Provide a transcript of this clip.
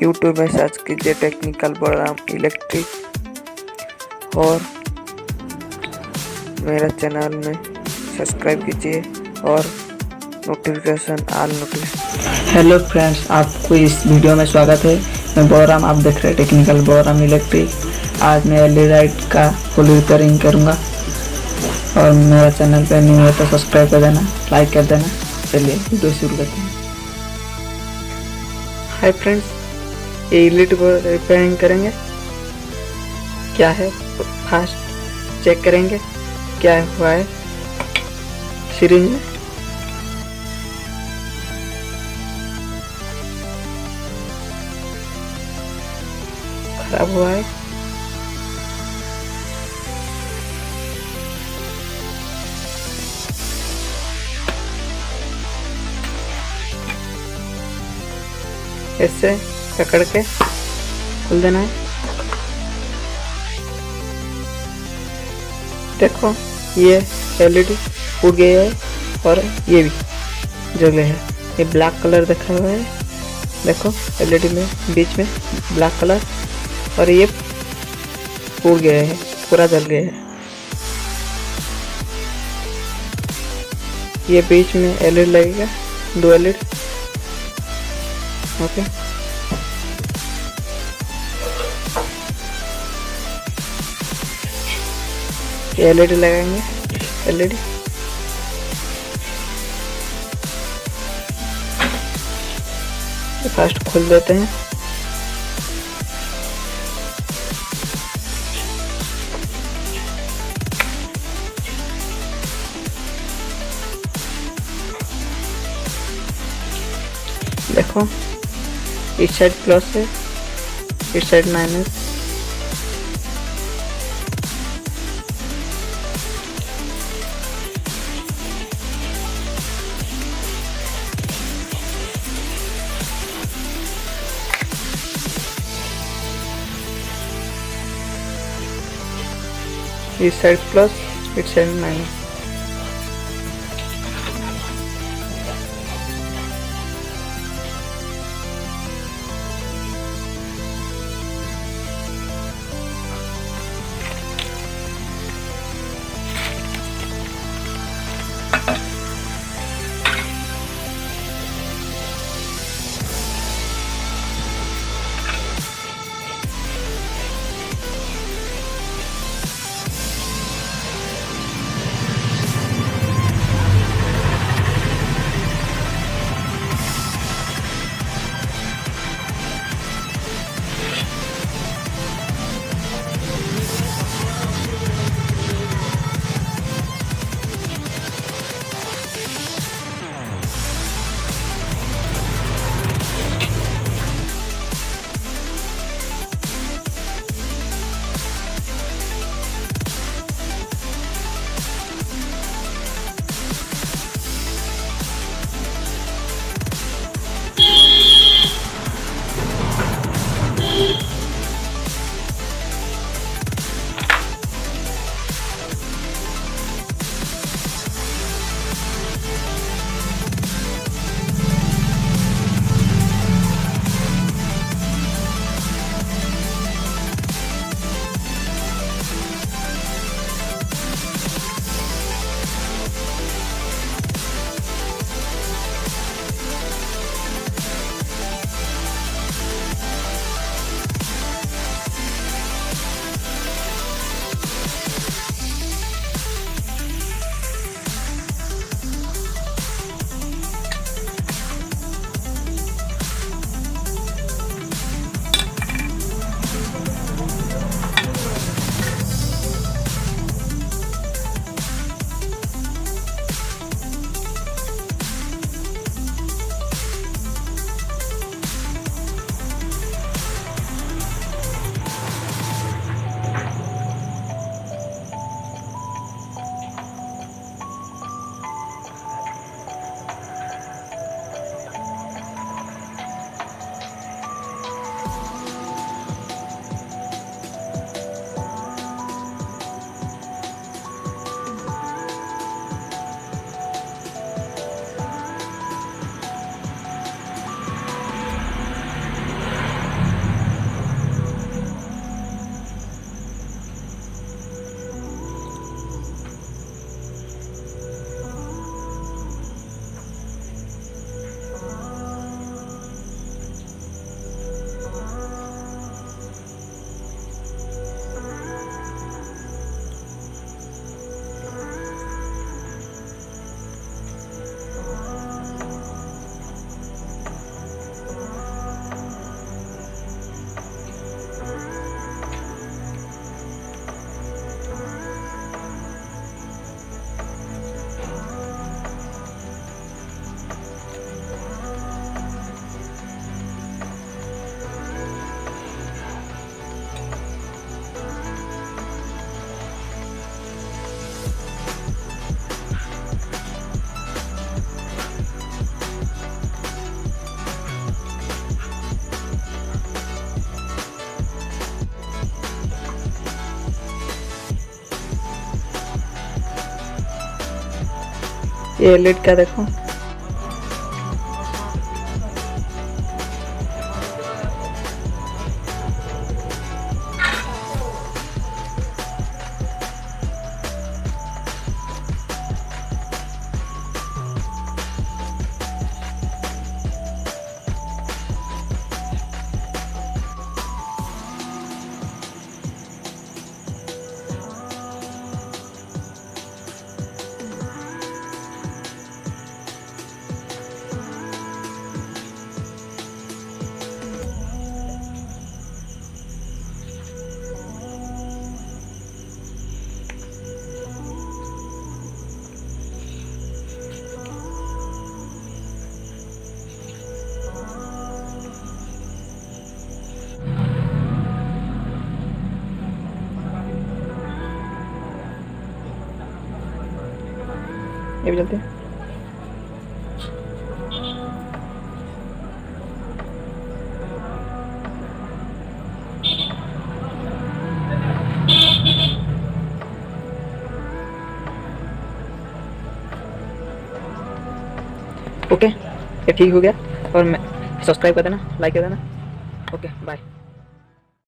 YouTube में search कीजिए technical Balram electric और मेरा चैनल में सब्सक्राइब कीजिए और notification all notification. Hello friends, आपको इस वीडियो में स्वागत है। मैं बलराम, आप देख रहे हैं टेक्निकल बलराम इलेक्ट्रिक। आज मैं एलईडी लाइट का फुल रिपेयरिंग करूंगा और मेरा चैनल पे नहीं है तो सब्सक्राइब कर देना, लाइक कर देना। चलिए वीडियो शुरू करते हैं। हाय फ्रेंड्स, ये एलईडी को रिपेयरिंग करेंगे। क्या है फास्ट चेक करेंगे क्या हुआ है सीरीज में। खराब हुआ है। ऐसे पकड़ के खोल देना है। देखो ये एलईडी उड़ गई है और ये भी जले है। ये ब्लैक कलर दिखा हुआ है। देखो एलईडी में बीच में ब्लैक कलर और ये उड़ गया है, पूरा जल गया है। ये बीच में एलईडी लगेगा, 2 एलईडी। ओके, एलईडी लगाएंगे। एलईडी फर्स्ट खोल देते हैं। देखो इस साइड प्लस है, इस साइड माइनस। इस साइड प्लस, इस साइड माइनस। ये एलईडी का देखो, ये भी चलते हैं। ओके, ये ठीक हो गया। और मैं सब्सक्राइब कर देना, लाइक कर देना। Okay bye.